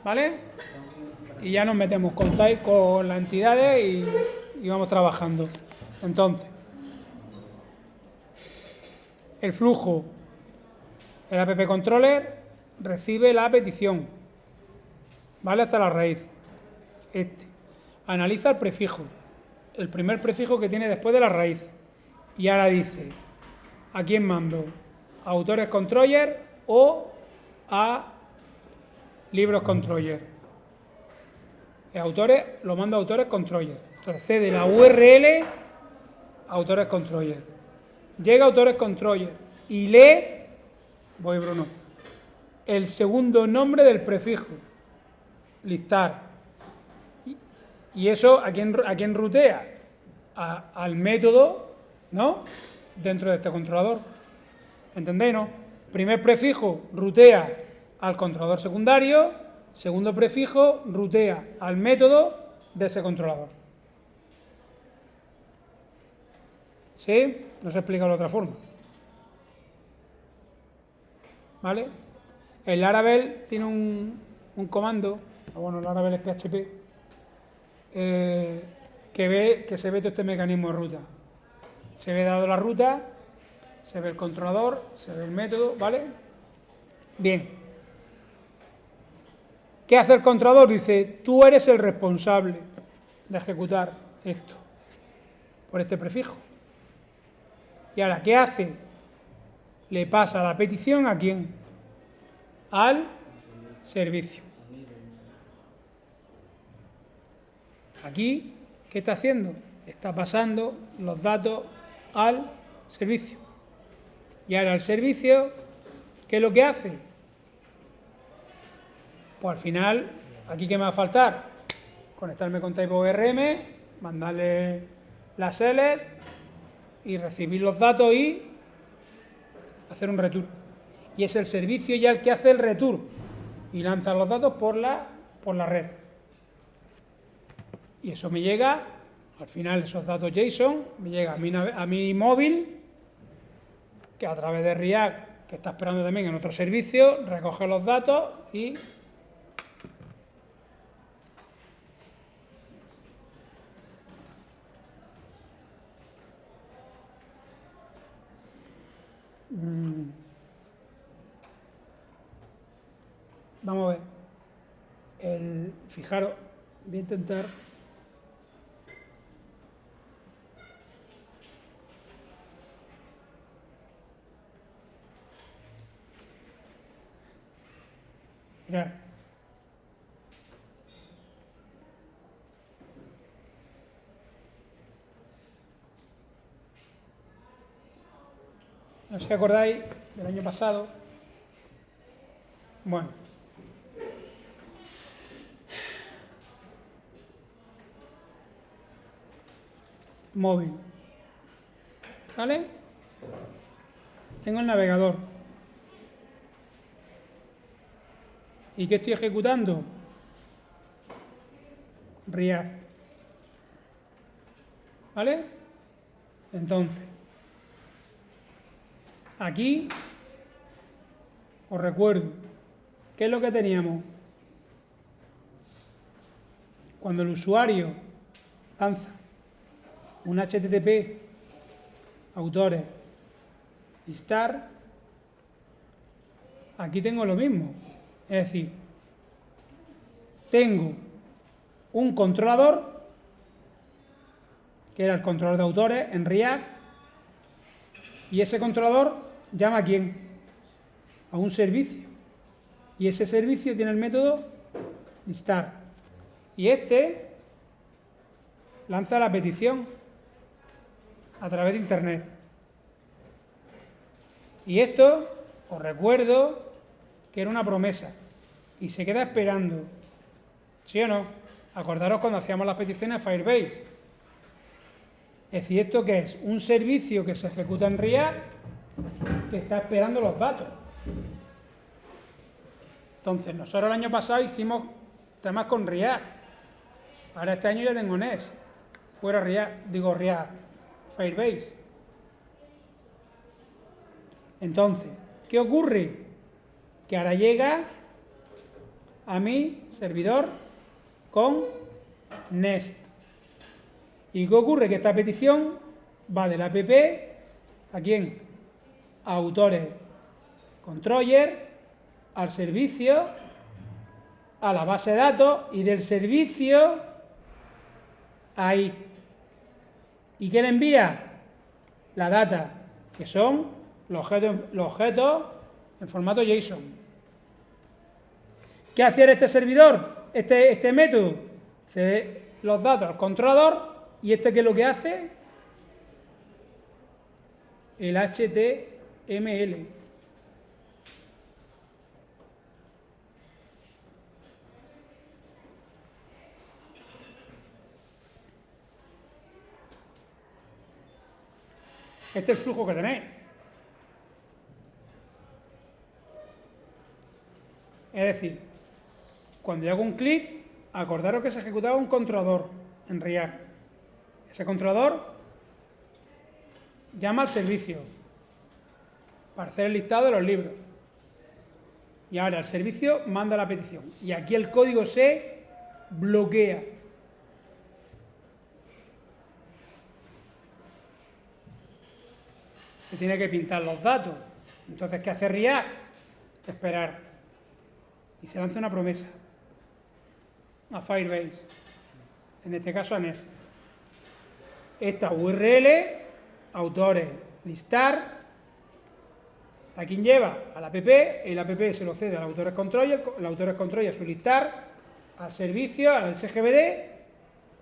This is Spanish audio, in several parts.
¿vale? Y ya nos metemos con las entidades y vamos trabajando. Entonces, el flujo, el app controller recibe la petición, ¿vale? Hasta la raíz. Analiza el prefijo, el primer prefijo que tiene después de la raíz. Y ahora dice, ¿a quién mando? ¿A autores controller o a libros controller? Autores, lo mando a autores controller. Entonces cede la URL a autores controller. Llega a autores controller y lee, voy Bruno, el segundo nombre del prefijo, listar. Y eso, ¿a quién rutea? Al método, ¿no? Dentro de este controlador. ¿Entendéis, no? Primer prefijo rutea al controlador secundario, segundo prefijo rutea al método de ese controlador. ¿Sí? No se explica de otra forma. ¿Vale? El Laravel tiene un comando, bueno, el Laravel es PHP, que se ve todo este mecanismo de ruta. Se ve dado la ruta, se ve el controlador, se ve el método, ¿vale? Bien. ¿Qué hace el controlador? Dice, tú eres el responsable de ejecutar esto por este prefijo. Y ahora, ¿qué hace? Le pasa la petición ¿a quién? Al servicio. Aquí, ¿qué está haciendo? Está pasando los datos al servicio. Y ahora el servicio, ¿qué es lo que hace? Pues al final, ¿aquí qué me va a faltar? Conectarme con TypeORM, mandarle la select y recibir los datos y hacer un return. Y es el servicio ya el que hace el return y lanza los datos por la red. Y eso me llega, al final esos datos JSON, me llega a mi móvil, que a través de React, que está esperando también en otro servicio, recoge los datos y vamos a ver. Fijaros, voy a intentar. Mirad. No sé si acordáis del año pasado. Bueno. Móvil. ¿Vale? Tengo el navegador. ¿Y qué estoy ejecutando? React. ¿Vale? Entonces, aquí os recuerdo, ¿qué es lo que teníamos? Cuando el usuario lanza un HTTP, autores, listar, aquí tengo lo mismo. Es decir, tengo un controlador, que era el controlador de autores en React, y ese controlador llama ¿a quién? A un servicio. Y ese servicio tiene el método listar. Y este lanza la petición a través de internet. Y esto, os recuerdo que era una promesa y se queda esperando. ¿Sí o no? Acordaros cuando hacíamos las peticiones a Firebase. Es decir, ¿esto qué es? Un servicio que se ejecuta en React que está esperando los datos. Entonces, nosotros el año pasado hicimos temas con React. Ahora este año ya tengo Nest. Fuera React, Firebase. Entonces, ¿qué ocurre? Que ahora llega a mi servidor con Nest. ¿Y qué ocurre? Que esta petición va de la app, ¿a quién? A autores controller, al servicio, a la base de datos y del servicio ahí. ¿Y qué le envía? La data, que son los objetos en formato JSON. ¿Qué hace este servidor? Este método cede los datos al controlador y ¿qué es lo que hace? El HTML. Este es el flujo que tenéis. Es decir, cuando yo hago un clic, acordaros que se ejecutaba un controlador en React. Ese controlador llama al servicio para hacer el listado de los libros. Y ahora el servicio manda la petición. Y aquí el código se bloquea. Se tiene que pintar los datos. Entonces, ¿qué hace React? Esperar. Y se lanza una promesa a Firebase. En este caso a Nest. Esta URL, autores, listar. ¿A quién lleva? A la app. El app se lo cede al autores controller. El autores controller su listar. Al servicio, al SGBD.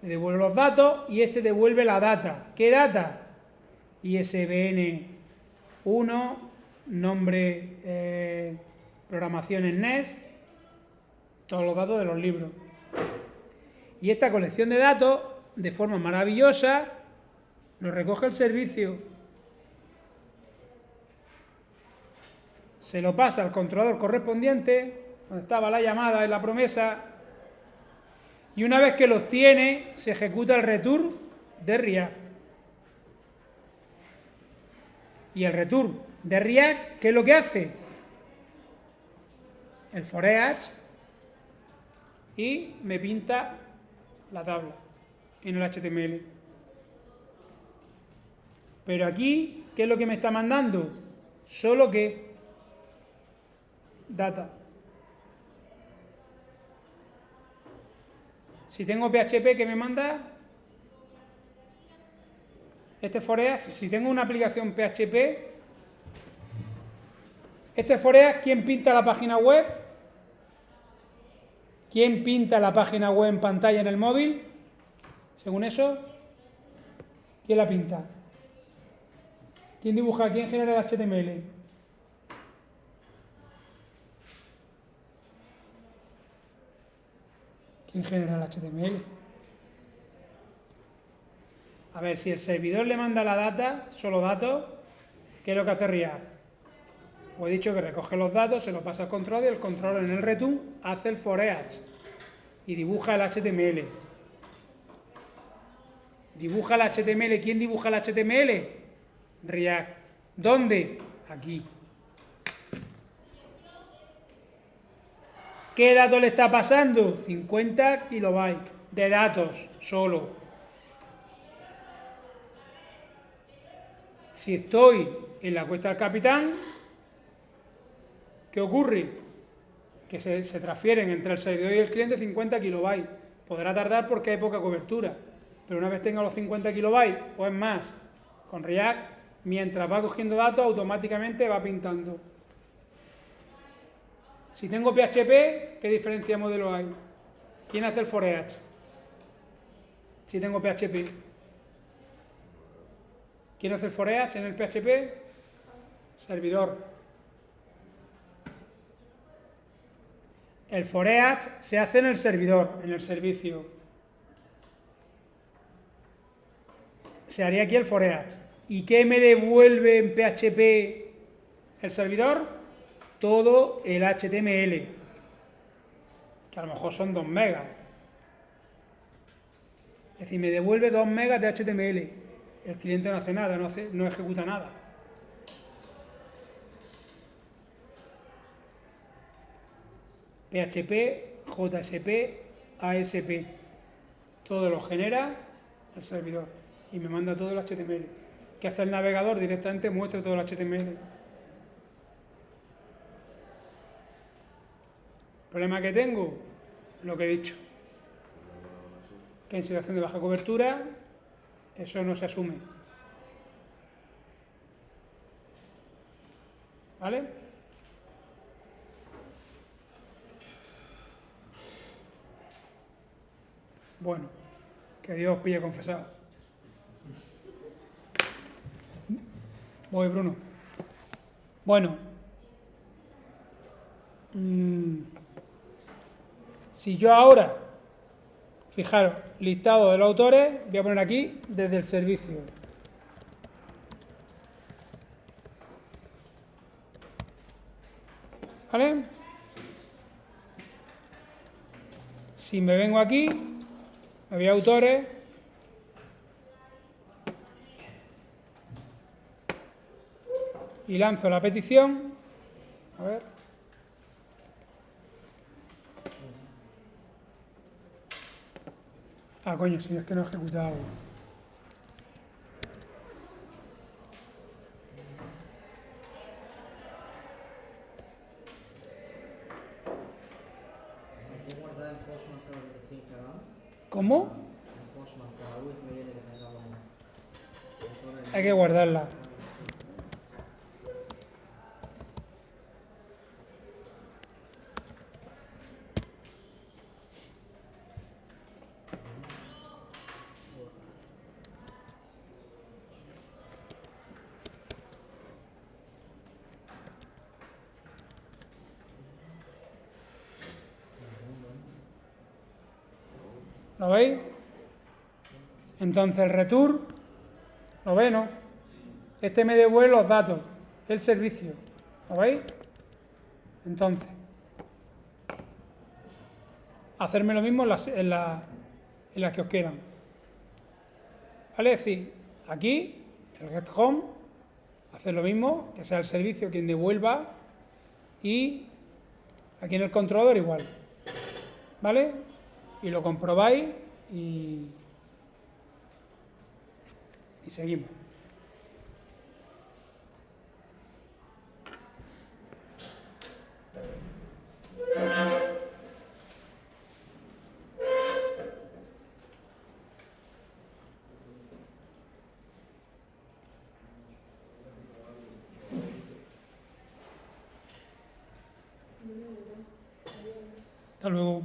Le devuelve los datos y este devuelve la data. ¿Qué data? ISBN 1, nombre, programación en Nest, todos los datos de los libros. Y esta colección de datos, de forma maravillosa, lo recoge el servicio. Se lo pasa al controlador correspondiente, donde estaba la llamada y la promesa, y una vez que los tiene, se ejecuta el return de React. Y el return de React, ¿qué es lo que hace? El for each y me pinta la tabla en el HTML. Pero aquí, ¿qué es lo que me está mandando? Solo que data. Si tengo PHP, ¿qué me manda? Este for each, si tengo una aplicación PHP, este for each, ¿quién pinta la página web? ¿Quién pinta la página web en pantalla en el móvil? Según eso, ¿quién la pinta? ¿Quién dibuja? ¿Quién genera el HTML? ¿Quién genera el HTML? A ver, si el servidor le manda la data, solo datos, ¿qué es lo que hace React? Pues he dicho que recoge los datos, se los pasa al controlador y el controlador en el return hace el for each y dibuja el HTML. ¿Dibuja el HTML? ¿Quién dibuja el HTML? React. ¿Dónde? Aquí. ¿Qué datos le está pasando? 50 kilobytes de datos solo. Si estoy en la cuesta del capitán, ¿qué ocurre? Que se transfieren entre el servidor y el cliente 50 kilobytes. Podrá tardar porque hay poca cobertura, pero una vez tenga los 50 kilobytes o es más, con React, mientras va cogiendo datos, automáticamente va pintando. Si tengo PHP, ¿qué diferencia de modelo hay? ¿Quién hace el for each? Si tengo PHP. ¿Quién hace el for each en el PHP? Servidor. El for each se hace en el servidor, en el servicio. Se haría aquí el for each. ¿Y qué me devuelve en PHP el servidor? Todo el HTML, que a lo mejor son 2 megas. Es decir, me devuelve 2 megas de HTML. El cliente no hace nada, no ejecuta nada. PHP JSP, ASP. Todo lo genera el servidor y me manda todo el HTML. ¿Qué hace el navegador? Directamente muestra todo el HTML. El problema que tengo, lo que he dicho, que en situación de baja cobertura eso no se asume. ¿Vale? Bueno, que Dios os pille confesado. Voy, Bruno. Bueno. Si yo ahora, fijaros, listado de los autores, voy a poner aquí desde el servicio. ¿Vale? Si me vengo aquí, me voy a autores, y lanzo la petición. A ver. Ah, coño, si es que no he ejecutado. ¿Cómo? Hay que guardarla. ¿Lo veis? Entonces el return, ¿lo veis, no? Este me devuelve los datos, el servicio. ¿Lo veis? Entonces, hacerme lo mismo en las que os quedan. ¿Vale? Es decir, aquí, el get home, hacer lo mismo, que sea el servicio quien devuelva, y aquí en el controlador igual. ¿Vale? Y lo comprobáis y seguimos. Hasta luego.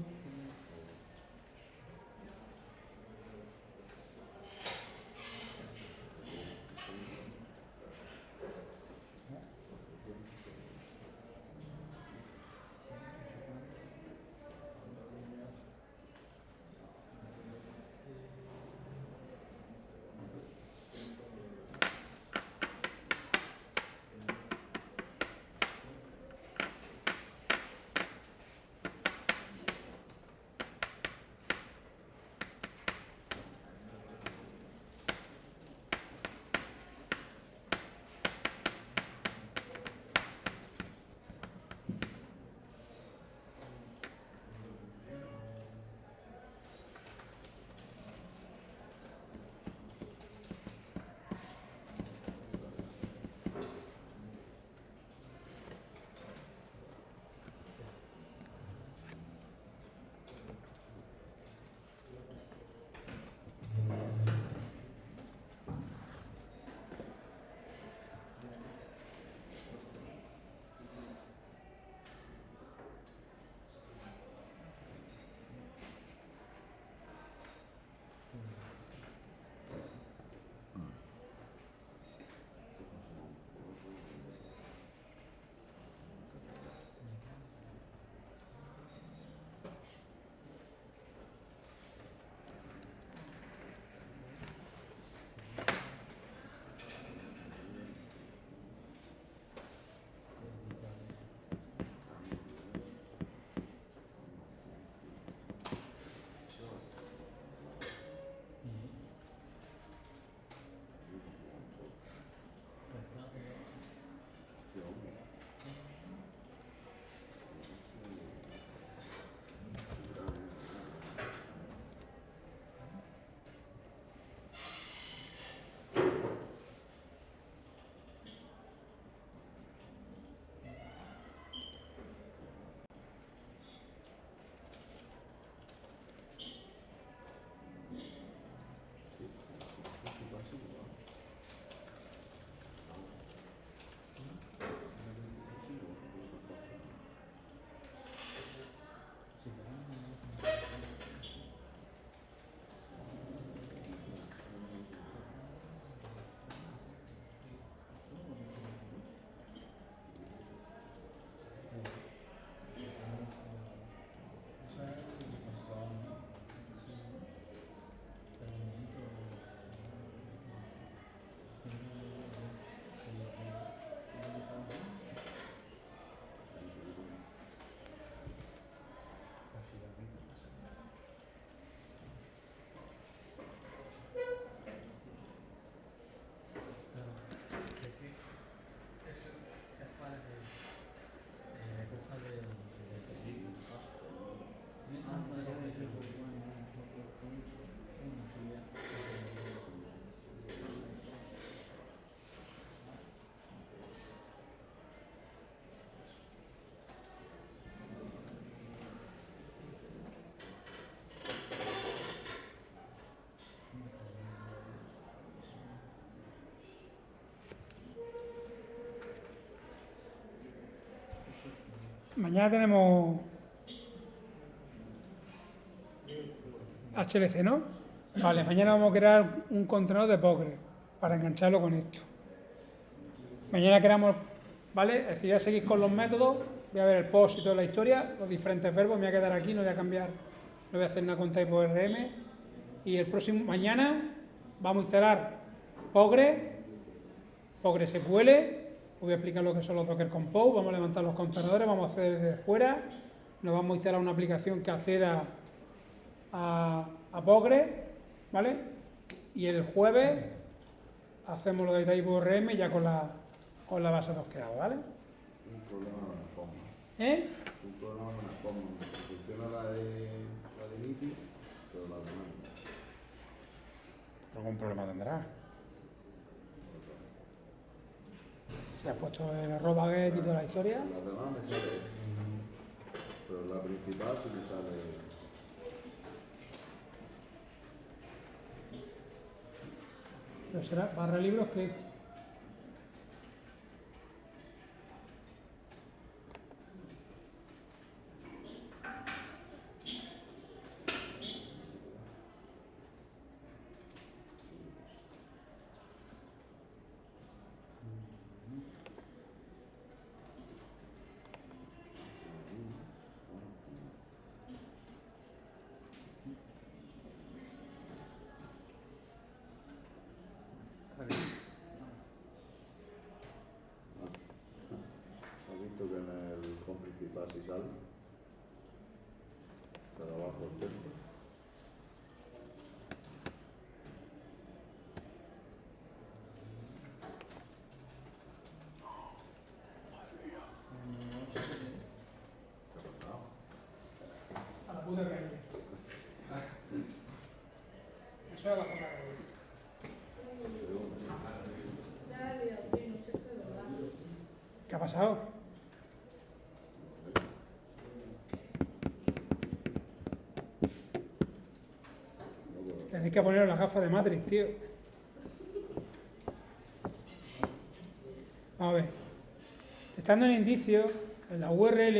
Mañana tenemos HLC, ¿no? Vale, mañana vamos a crear un contenedor de Postgres para engancharlo con esto. Mañana creamos, ¿vale? Es decir, voy a seguir con los métodos, voy a ver el post y toda la historia, los diferentes verbos, me voy a quedar aquí, no voy a cambiar, no voy a hacer una con type ORM. Y el próximo, mañana, vamos a instalar Postgres SQL, os voy a explicar lo que son los Docker Compose, vamos a levantar los contenedores, vamos a hacer desde fuera, nos vamos a instalar una aplicación que acceda a Postgres, ¿vale? Y el jueves hacemos lo de type ORM ya con la base doqueada, ¿vale? Un problema con las comas. Un problema con las comas. Funciona la de inicio, pero la demás no. Algún problema tendrá. Se ha puesto el @get y toda la historia. Las demás me sale, pero la principal sí me sale. Pero será barra libros que... ¿Has visto que en el home principal sí sale? Se lo bajo el texto. A la puta calle. Eso es a la puta calle. ¿Qué ha pasado? Tenéis que poneros las gafas de Matrix, tío. Vamos a ver. Estando en indicio, en la URL,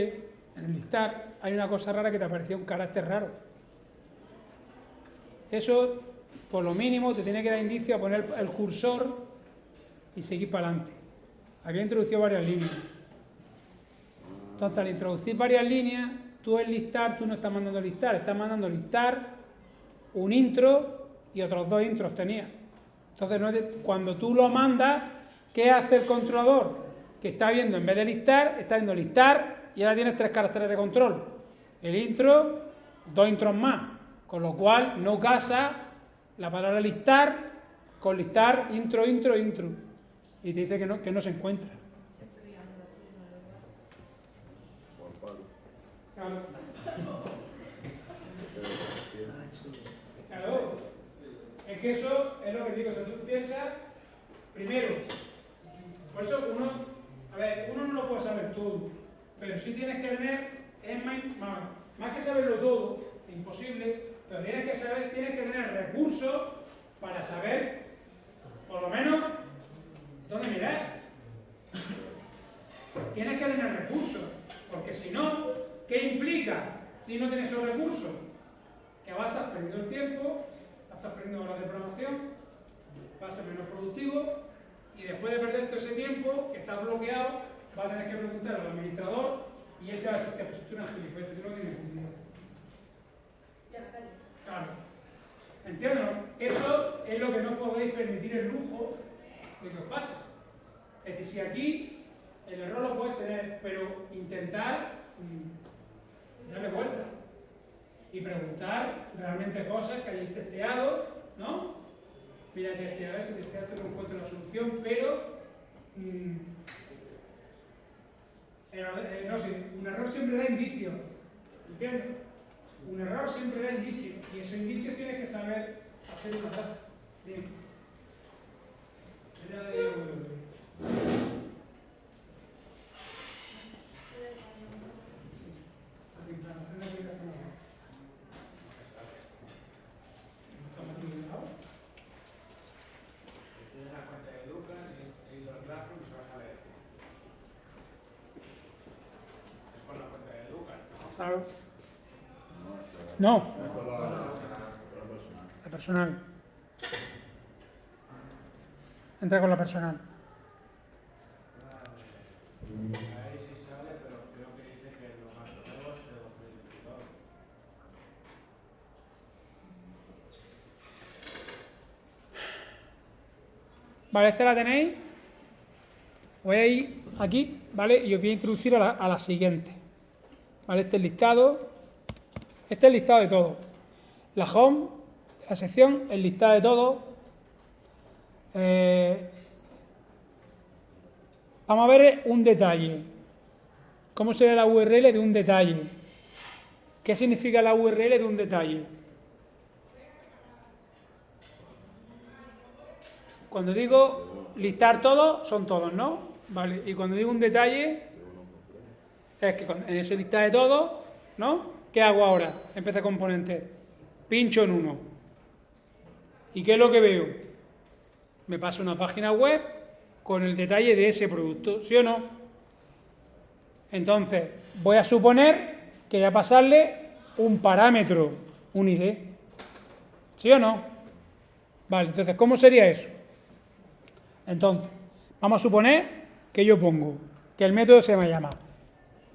en el listar, hay una cosa rara que te apareció un carácter raro. Eso, por lo mínimo, te tiene que dar indicio a poner el cursor y seguir para adelante. Había introducido varias líneas. Entonces, al introducir varias líneas, tú el listar, tú no estás mandando listar, estás mandando listar, un intro y otros dos intros tenía. Entonces, cuando tú lo mandas, ¿qué hace el controlador? Que está viendo, en vez de listar, está viendo listar y ahora tienes 3 caracteres de control. El intro, 2 intros más, con lo cual no casa la palabra listar con listar, intro. Y te dice que no se encuentra. Claro. Claro. Es que eso es lo que digo. O sea, tú piensas, primero, por eso uno no lo puede saber todo, pero sí tienes que tener, más que saberlo todo, es imposible, pero tienes que tener recursos para saber, por lo menos, dónde mirar. Tienes que tener recursos, porque si no, ¿qué implica si no tienes esos recursos? Que vas a estar perdiendo el tiempo, vas a estar perdiendo horas de programación, vas a ser menos productivo y después de perder todo ese tiempo, que estás bloqueado, vas a tener que preguntar al administrador y él te va a decir, pues tú eres un gilipollas, tú no tienes sentido. Claro. ¿Entiendes? Eso es lo que no podéis permitir el lujo de que os pase. Es decir, si aquí el error lo puedes tener, pero intentar darle vuelta y preguntar realmente cosas que hayáis testeado, ¿no? Mira, testear esto, no encuentro la solución, pero un error siempre da indicios, ¿entiendes? Un error siempre da indicios y ese indicio tienes que saber hacer una taza. Bien. Tienes la cuenta de Lucas y los datos y se va a saber. Es con la cuenta Claro. No. Esto la personal. La personal. Entra con la personal. Ahí sí sale, pero creo que dice que lo más nuevo es de 2022. Vale, esta la tenéis. Voy a ir aquí, ¿vale? Y os voy a introducir a la siguiente. ¿Vale? Este es el listado. Este es el listado de todo. La home, la sección, el listado de todo. Vamos a ver un detalle. ¿Cómo sería la URL de un detalle? ¿Qué significa la URL de un detalle? Cuando digo listar todos, son todos, ¿no? Vale. Y cuando digo un detalle, es que en ese listado de todos, ¿no? ¿Qué hago ahora? Empecé componente. Pincho en uno. ¿Y qué es lo que veo? Me pasa una página web con el detalle de ese producto, ¿sí o no? Entonces, voy a suponer que voy a pasarle un parámetro, un ID. ¿Sí o no? Vale, entonces, ¿cómo sería eso? Entonces, vamos a suponer que yo pongo que el método se me llama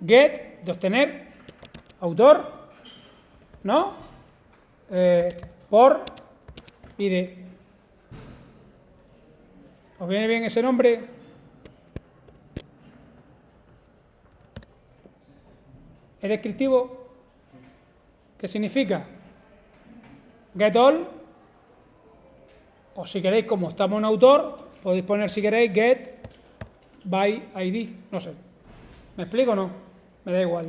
get, de obtener, autor, ¿no? Por ID. ¿Os viene bien ese nombre? ¿Es descriptivo? ¿Qué significa? Get all, o si queréis, como estamos en autor, podéis poner si queréis get by ID, no sé. ¿Me explico o no? Me da igual,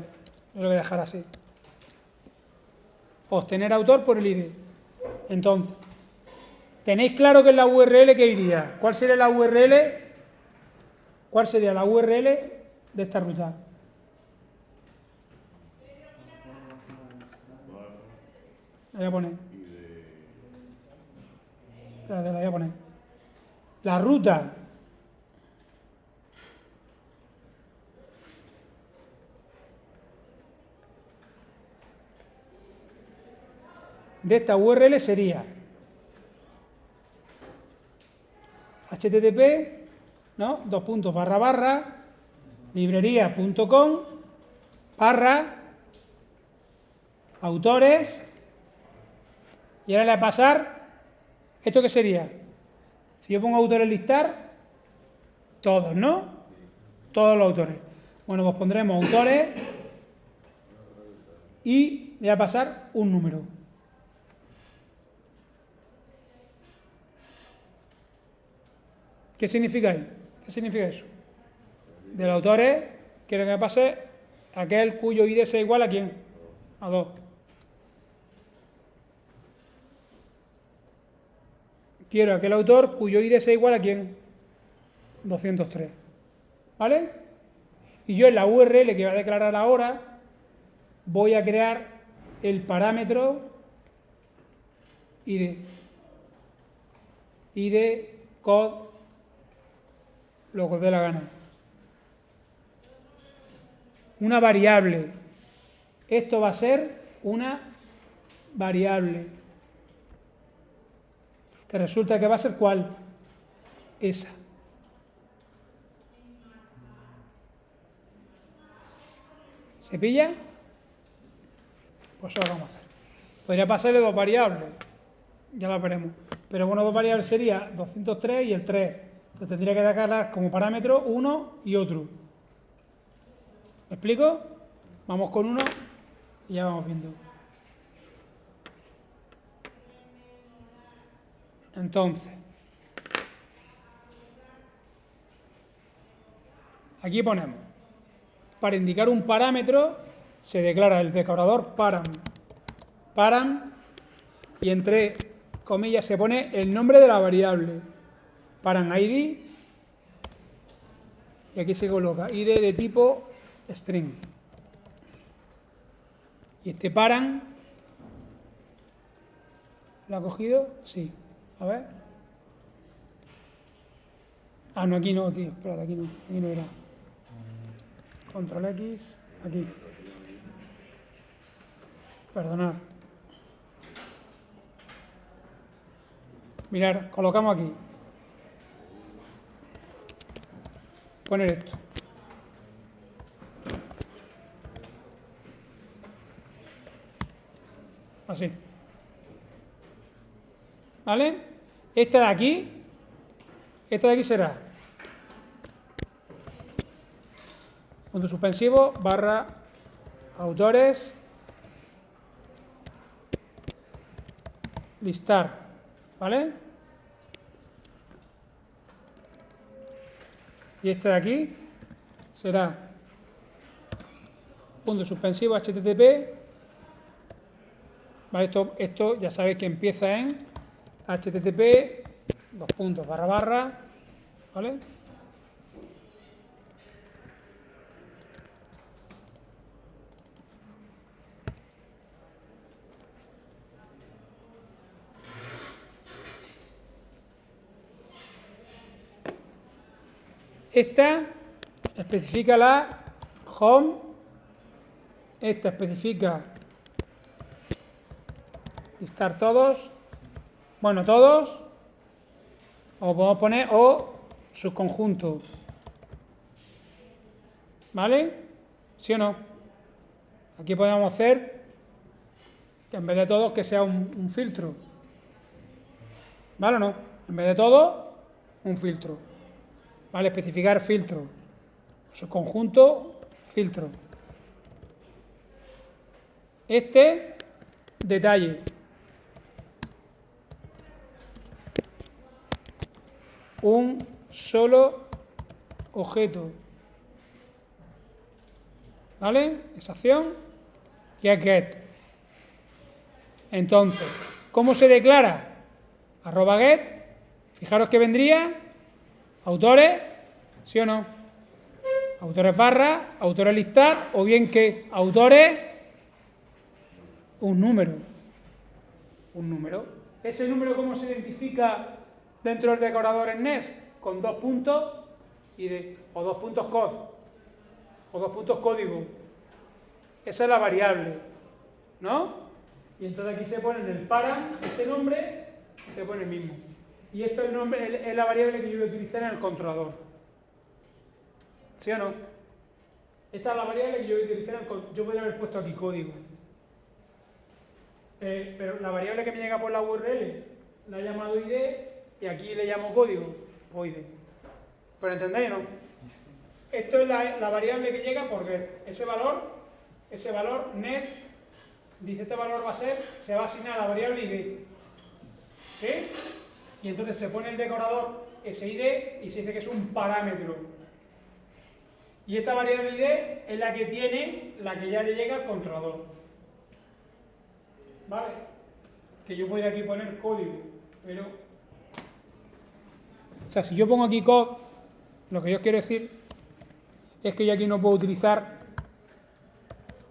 yo lo voy a dejar así. Obtener autor por el ID. Entonces, ¿tenéis claro que es la URL que iría? ¿Cuál sería la URL? ¿Cuál sería la URL de esta ruta? La voy a poner. Espérate, la voy a poner. La ruta de esta URL sería http, ¿no? librería.com autores, y ahora le voy a pasar, ¿esto qué sería? Si yo pongo autores listar, todos, ¿no? Todos los autores. Bueno, pues pondremos autores y le voy a pasar un número. ¿Qué significa ahí? ¿Qué significa eso? Del autores, quiero que me pase aquel cuyo ID sea igual a quién. A 2. Quiero aquel autor cuyo ID sea igual a quién. 203. ¿Vale? Y yo en la URL que voy a declarar ahora voy a crear el parámetro ID. ID, code, lo que os dé la gana. Una variable. Esto va a ser una variable. Que resulta que va a ser ¿cuál? Esa. ¿Se pilla? Pues eso lo vamos a hacer. Podría pasarle dos variables. Ya las veremos. Pero bueno, dos variables sería 203 y el 3. Entonces tendría que declarar como parámetro uno y otro. ¿Me explico? Vamos con uno y ya vamos viendo. Entonces, aquí ponemos, para indicar un parámetro, se declara el declarador param, y entre comillas se pone el nombre de la variable, param ID, y aquí se coloca ID de tipo string. Y este param, ¿lo ha cogido? Sí. A ver. Ah, no, aquí no, tío. Espérate, aquí no era. Control X, aquí. Perdonad. Mirad, colocamos aquí. Poner esto. Así. ¿Vale? Esta de aquí será punto suspensivo barra autores listar, ¿vale? Y esta de aquí será punto suspensivo http, ¿vale? Esto ya sabéis que empieza en http // ¿vale? Esta especifica la home, esta especifica listar todos, bueno, todos, o podemos poner o subconjunto, ¿vale? ¿Sí o no? Aquí podemos hacer que en vez de todos que sea un filtro, ¿vale o no? En vez de todo, un filtro. ¿Vale? Especificar filtro. Subconjunto, filtro. Este, detalle. Un solo objeto. ¿Vale? Esa acción. Y es get. Entonces, ¿cómo se declara? @get. Fijaros que vendría autores, ¿sí o no? Autores barra, autores listar, o bien que autores, un número. Un número. ¿Ese número cómo se identifica dentro del decorador en NES? Con 2 puntos o 2 puntos cod, o 2 puntos código. Esa es la variable, ¿no? Y entonces aquí se pone en el param, ese nombre, se pone el mismo. Y esto es, el nombre, es la variable que yo voy a utilizar en el controlador. ¿Sí o no? Esta es la variable que yo voy a utilizar en el controlador. Yo podría haber puesto aquí código. Pero la variable que me llega por la URL la he llamado ID y aquí le llamo código o ID. ¿Pero entendéis, no? Esto es la variable que llega por get. Ese valor NES, dice este valor se va a asignar a la variable ID. ¿Sí? Y entonces se pone el decorador ese ID y se dice que es un parámetro. Y esta variable ID es la que ya le llega al controlador. ¿Vale? Que yo podría aquí poner código, pero... O sea, si yo pongo aquí code, lo que yo quiero decir es que yo aquí no puedo utilizar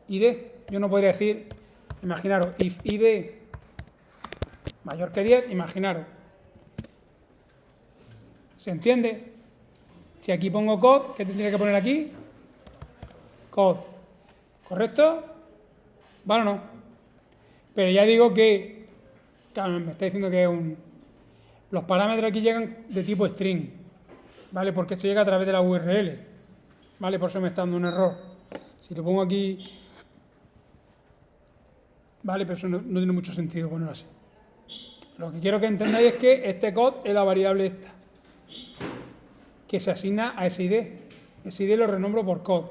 ID. Yo no podría decir, imaginaros, if ID mayor que 10, imaginaros. ¿Se entiende? Si aquí pongo code, ¿qué tendría que poner aquí? Code. ¿Correcto? ¿Vale o no? Pero ya digo que, claro, me está diciendo que es los parámetros aquí llegan de tipo string, ¿vale? Porque esto llega a través de la URL, ¿vale? Por eso me está dando un error. Si lo pongo aquí, ¿vale? Pero eso no tiene mucho sentido ponerlo así. Lo que quiero que entendáis es que este code es la variable esta, que se asigna a ese ID. Ese ID lo renombro por code.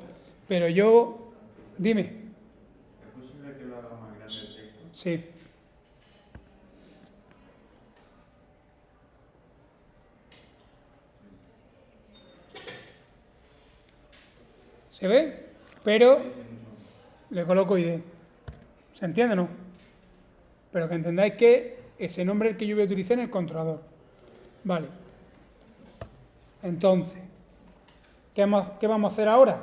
Pero yo, dime. ¿Es posible que lo haga más grande el texto? Sí. ¿Se ve? Pero le coloco ID. ¿Se entiende o no? Pero que entendáis que ese nombre es el que yo voy a utilizar en el controlador. Vale. Entonces, ¿qué vamos a hacer ahora?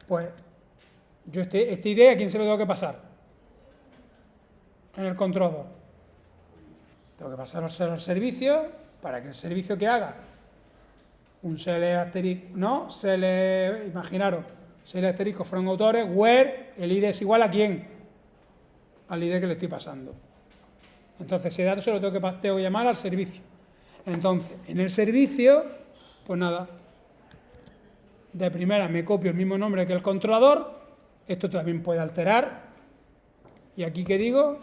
Pues yo esta idea, ¿a quién se lo tengo que pasar? En el controlador. Tengo que pasárselo al servicio para que el servicio que haga un select asterisco, no, select, imaginaros, select asterisco from autores, where el ID es igual a quién. al ID que le estoy pasando. Entonces ese dato se lo tengo que llamar al servicio. Entonces, en el servicio, pues nada, de primera me copio el mismo nombre que el controlador. Esto también puede alterar. Y aquí, ¿qué digo?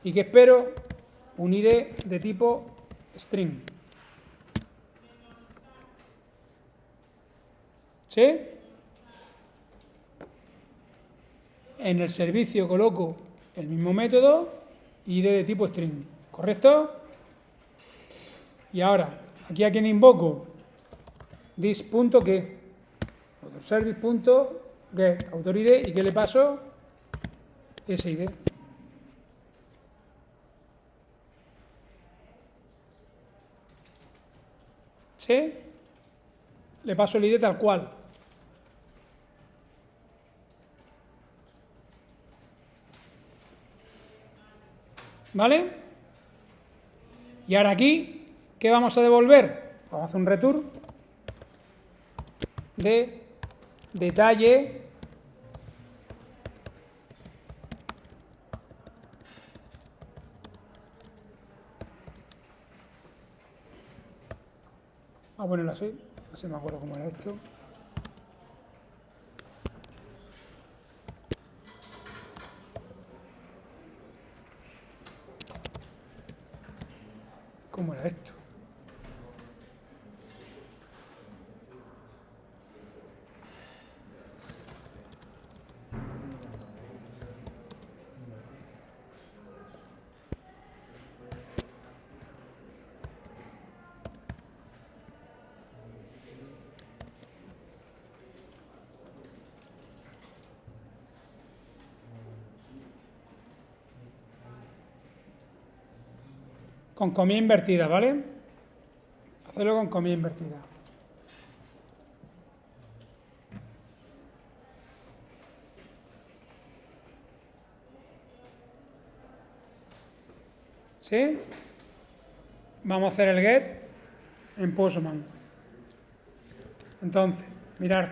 ¿Y qué espero? Un ID de tipo string. ¿Sí? En el servicio coloco el mismo método, ID de tipo string. ¿Correcto? Y ahora, aquí a quién invoco, this.get, autoservice.get, autor ID, ¿y qué le paso? Ese ID. ¿Sí? Le paso el ID tal cual. ¿Vale? Y ahora aquí, ¿qué vamos a devolver? Vamos a hacer un return de detalle a ponerlo así, así me acuerdo cómo era esto. ¿Cómo era esto? Con comilla invertida, ¿vale? Hacerlo con comilla invertida. ¿Sí? Vamos a hacer el get en Postman. Entonces, mirad,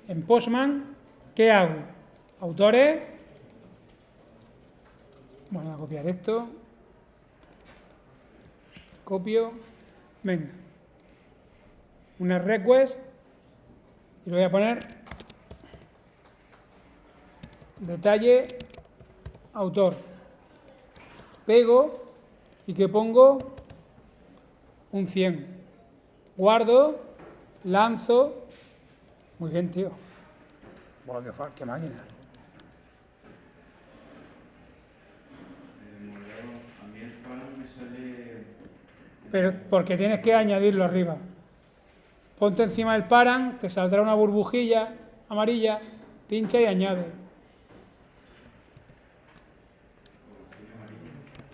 en Postman, ¿qué hago? Autores. Bueno, voy a copiar esto. Copio. Venga. Una request. Y lo voy a poner detalle autor. Pego y que pongo un 100. Guardo, lanzo. Muy bien, tío. Bueno, qué máquina. Pero porque tienes que añadirlo arriba. Ponte encima del paran, te saldrá una burbujilla amarilla, pincha y añade.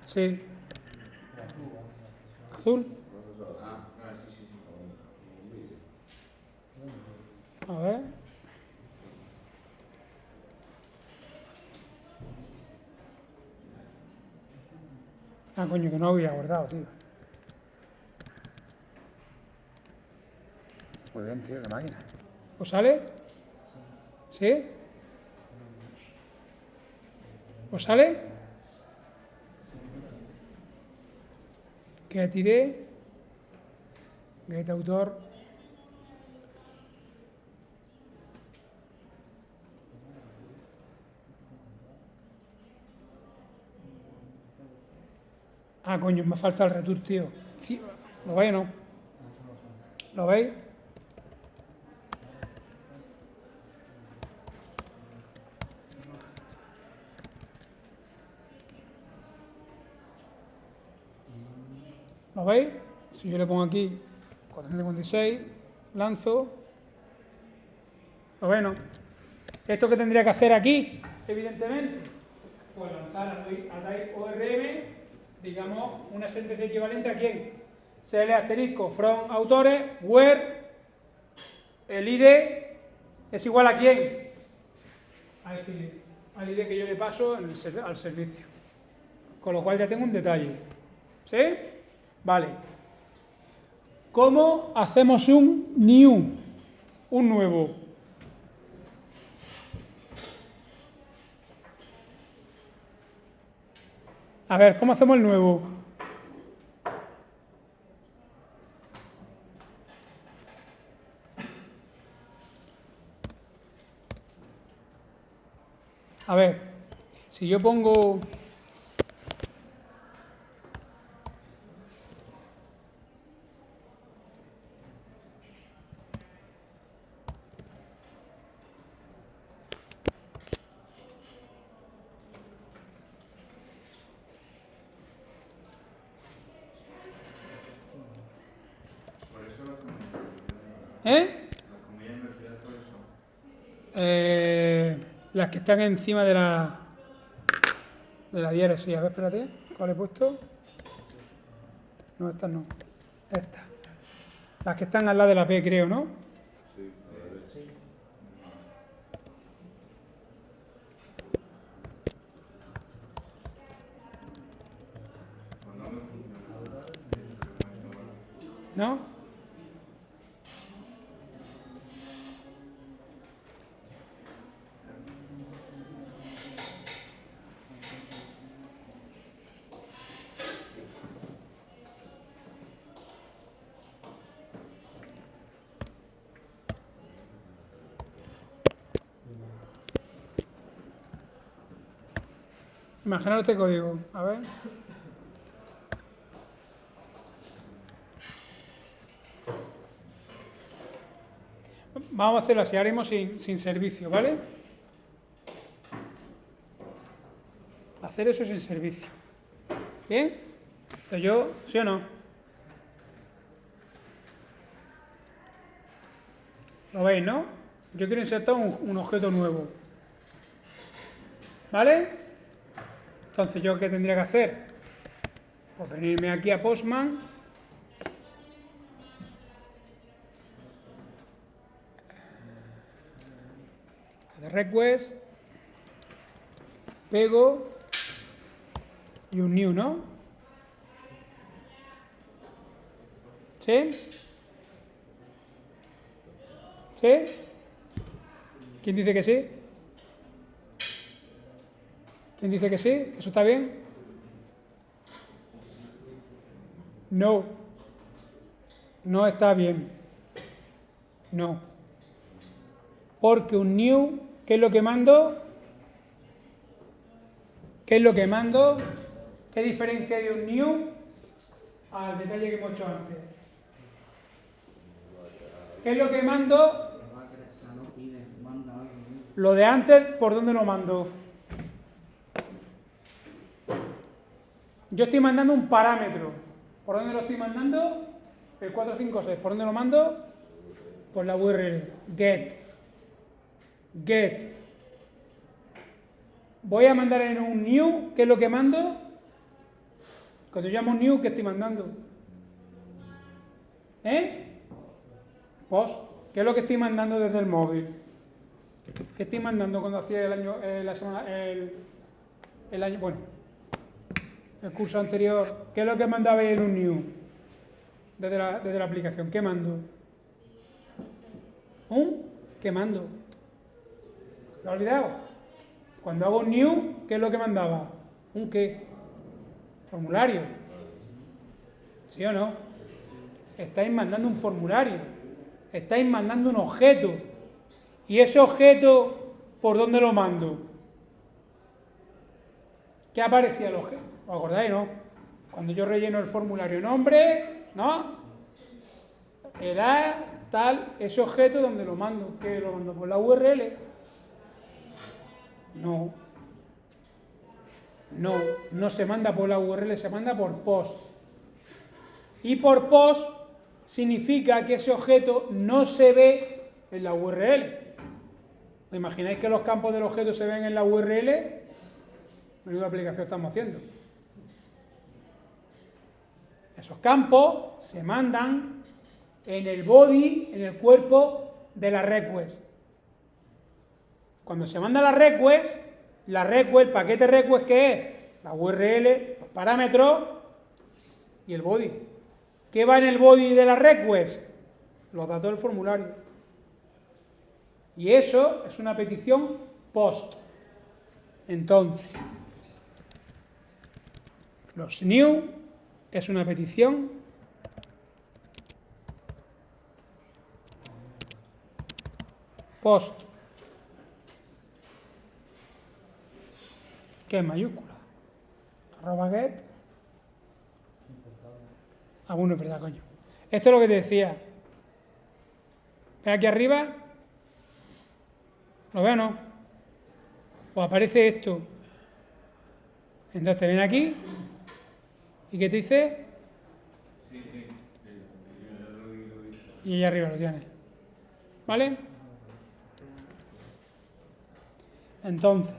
Sí. Azul. A ver. Ah, coño, que no había guardado, tío. Muy bien, tío, qué máquina. ¿Os sale? ¿Sí? ¿Os sale? Get ID, get autor. Ah, coño, me falta el return, tío. Sí, ¿lo veis o no? ¿Lo veis? ¿Lo veis? Si yo le pongo aquí 456, lanzo. ¿Lo veis, no? ¿Esto qué tendría que hacer aquí? Evidentemente. Pues lanzar a type ORM, digamos, una sentencia equivalente a quién. CL asterisco from autores, where el ID es igual a quién. A este ID, al ID que yo le paso al servicio. Con lo cual ya tengo un detalle. ¿Sí? Vale. ¿Cómo hacemos un new? Un nuevo. A ver, ¿cómo hacemos el nuevo? A ver, si yo pongo... Las que están encima de la diéresis. A ver, espérate, ¿cuál he puesto? No, estas no. Estas. Las que están al lado de la P, creo, ¿no? Sí, a la derecha. ¿No? Imaginaros este código. A ver. Vamos a hacerlo así, haremos sin servicio, ¿vale? Hacer eso sin servicio. ¿Bien? Entonces yo, ¿sí o no? ¿Lo veis, no? Yo quiero insertar un objeto nuevo. ¿Vale? Entonces, ¿yo qué tendría que hacer? Pues venirme aquí a Postman. De request. Pego. Y un new, ¿no? ¿Sí? ¿Sí? ¿Quién dice que sí? ¿Quién dice que sí? ¿Que eso está bien? No. No está bien. No. Porque un new, ¿qué es lo que mando? ¿Qué es lo que mando? ¿Qué diferencia de un new al detalle que hemos hecho antes? ¿Qué es lo que mando? Lo de antes, ¿por dónde lo mando? Yo estoy mandando un parámetro. ¿Por dónde lo estoy mandando? El 456. ¿Por dónde lo mando? Por la URL. Get. Voy a mandar en un new. ¿Qué es lo que mando? Cuando llamo new, ¿qué estoy mandando? Post. ¿Qué es lo que estoy mandando desde el móvil? ¿Qué estoy mandando cuando hacía el curso anterior? ¿Qué es lo que mandaba en un new? Desde la aplicación. ¿Qué mando? ¿Qué mando? ¿Lo he olvidado? Cuando hago un new, ¿qué es lo que mandaba? ¿Un qué? Formulario. ¿Sí o no? Estáis mandando un formulario. Estáis mandando un objeto. ¿Y ese objeto, por dónde lo mando? ¿Qué aparecía el objeto? ¿Os acordáis, no? Cuando yo relleno el formulario, nombre, ¿no? Edad, tal, ese objeto, ¿dónde lo mando? ¿Qué lo mando? ¿Por la URL? No se manda por la URL, se manda por post. Y por post significa que ese objeto no se ve en la URL. ¿Os imagináis que los campos del objeto se ven en la URL? Menuda aplicación estamos haciendo. Esos campos se mandan en el body, en el cuerpo de la request. Cuando se manda la request, el paquete request, ¿qué es? La URL, los parámetros y el body. ¿Qué va en el body de la request? Los datos del formulario. Y eso es una petición post. Entonces, Los new es una petición post, que es mayúscula, @get. Bueno, es verdad, coño. Esto es lo que te decía. ¿Ves aquí arriba? ¿Lo veo o no? O aparece esto. Entonces te viene aquí. ¿Y qué te dice? Y ahí arriba lo tienes. ¿Vale? Entonces.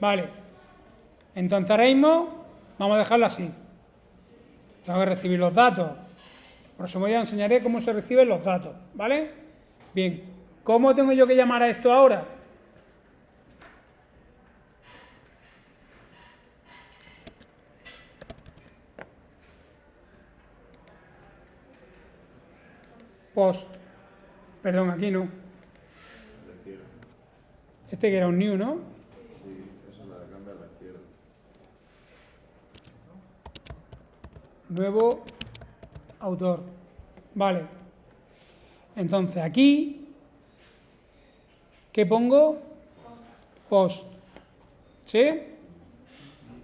Vale. Entonces ahora mismo vamos a dejarlo así. Tengo que recibir los datos. Por eso os enseñaré cómo se reciben los datos. ¿Vale? Bien. ¿Cómo tengo yo que llamar a esto ahora? Post. Perdón, aquí no. Este que era un new, ¿no? Sí, eso la cambia a la izquierda. Nuevo autor. Vale. Entonces aquí, ¿qué pongo? Post. ¿Sí?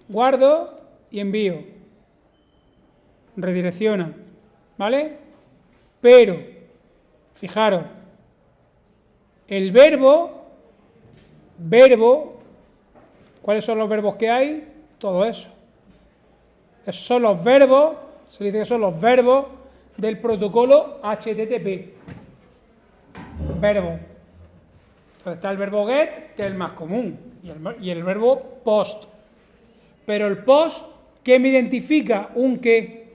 Guardo y envío. Redirecciona. ¿Vale? Pero, fijaros, el verbo, ¿cuáles son los verbos que hay? Todo eso. Esos son los verbos, se dice que son los verbos del protocolo HTTP. Verbo. Entonces está el verbo get, que es el más común, y el verbo post. Pero el post, ¿qué me identifica? ¿Un qué?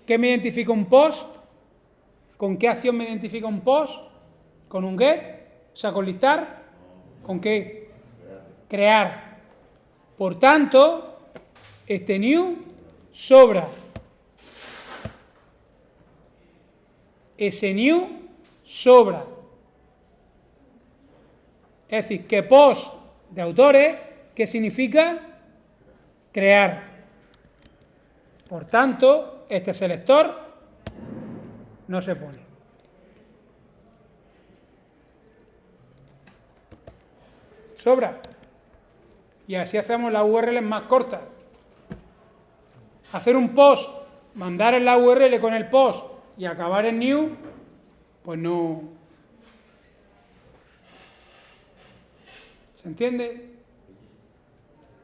¿Qué me identifica un post? ¿Con qué acción me identifica un post? ¿Con un get? O sea, con listar. ¿Con qué? Crear. Por tanto, este new sobra. Ese new sobra. Es decir, que post de autores, ¿qué significa? Crear. Por tanto, este selector no se pone. Sobra. Y así hacemos las URLs más cortas. Hacer un post, mandar en la URL con el post y acabar en new, pues no. ¿Se entiende?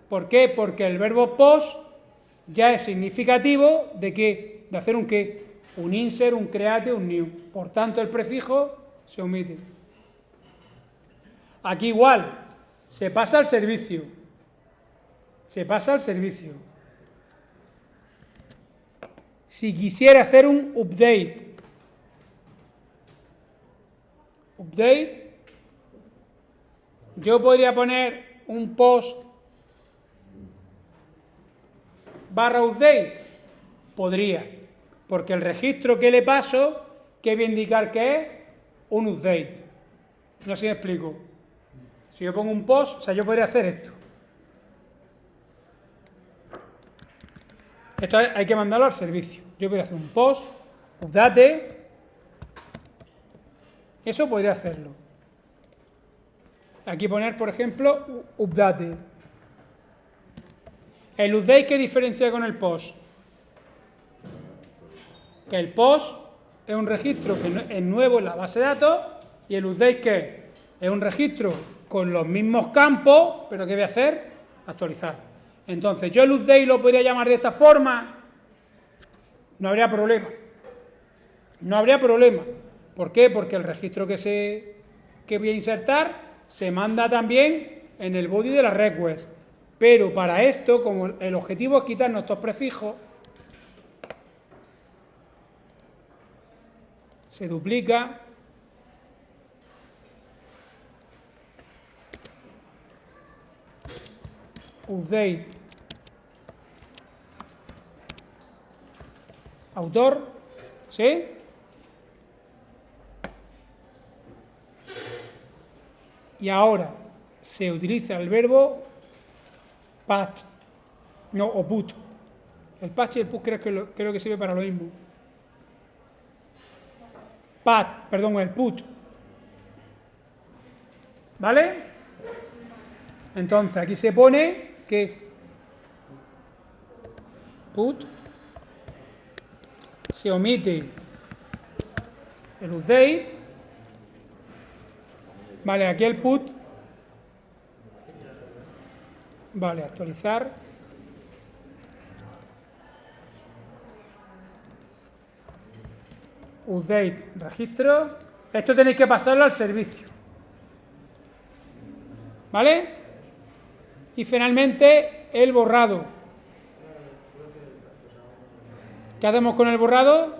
¿Por qué? Porque el verbo post ya es significativo de qué, de hacer un qué, un insert, un create, un new. Por tanto, el prefijo se omite. Aquí igual, se pasa al servicio. Se pasa al servicio. Si quisiera hacer un update, yo podría poner un post /update. Podría, porque el registro que le paso, ¿qué voy a indicar que es? Un update. No sé si me explico. Si yo pongo un post, o sea, yo podría hacer esto. Esto hay que mandarlo al servicio. Yo podría hacer un post, update. Eso podría hacerlo. Aquí poner, por ejemplo, update. El update, ¿qué diferencia con el post? Que el post es un registro que es nuevo en la base de datos y el update, ¿qué es? Un registro con los mismos campos, pero ¿qué voy a hacer? Actualizar. Entonces, yo el update lo podría llamar de esta forma, no habría problema. No habría problema. ¿Por qué? Porque el registro que voy a insertar se manda también en el body de la request. Pero para esto, como el objetivo es quitarnos estos prefijos, se duplica update, autor, ¿sí? Y ahora se utiliza el verbo patch, no, o put. El patch y el put creo que sirve para lo mismo. Pat, perdón, el put. ¿Vale? Entonces aquí se pone que put, se omite el update. Vale, aquí el put. Vale, actualizar. Update, registro. Esto tenéis que pasarlo al servicio. ¿Vale? Y finalmente el borrado. ¿Qué hacemos con el borrado?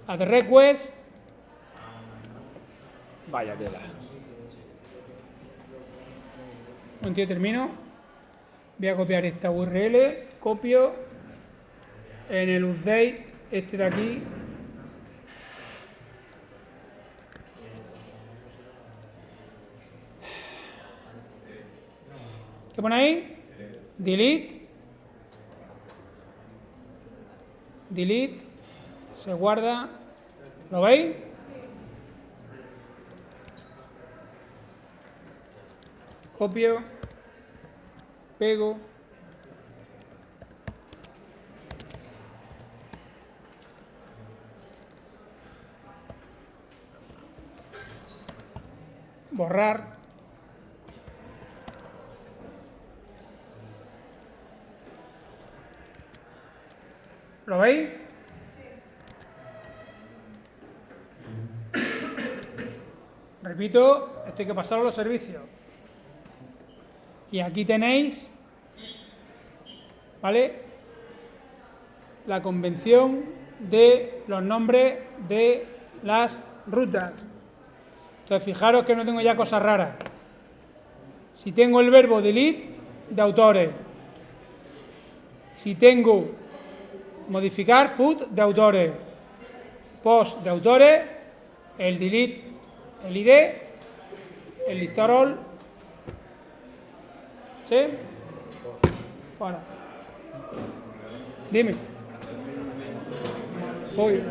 Add request. Vaya tela. Un momentito, termino. Voy a copiar esta URL. Copio. En el update, este de aquí. ¿Qué pone ahí? Delete. Delete. Se guarda. ¿Lo veis? Copio. Pego. Borrar. ¿Lo veis? Repito, esto hay que pasarlo a los servicios. Y aquí tenéis, ¿vale?, la convención de los nombres de las rutas. Entonces, fijaros que no tengo ya cosas raras. Si tengo el verbo delete, de autores. Si tengo modificar, put, de autores. Post, de autores. El delete, el ID. El listar all. ¿Sí? Bueno. Dime. Voy.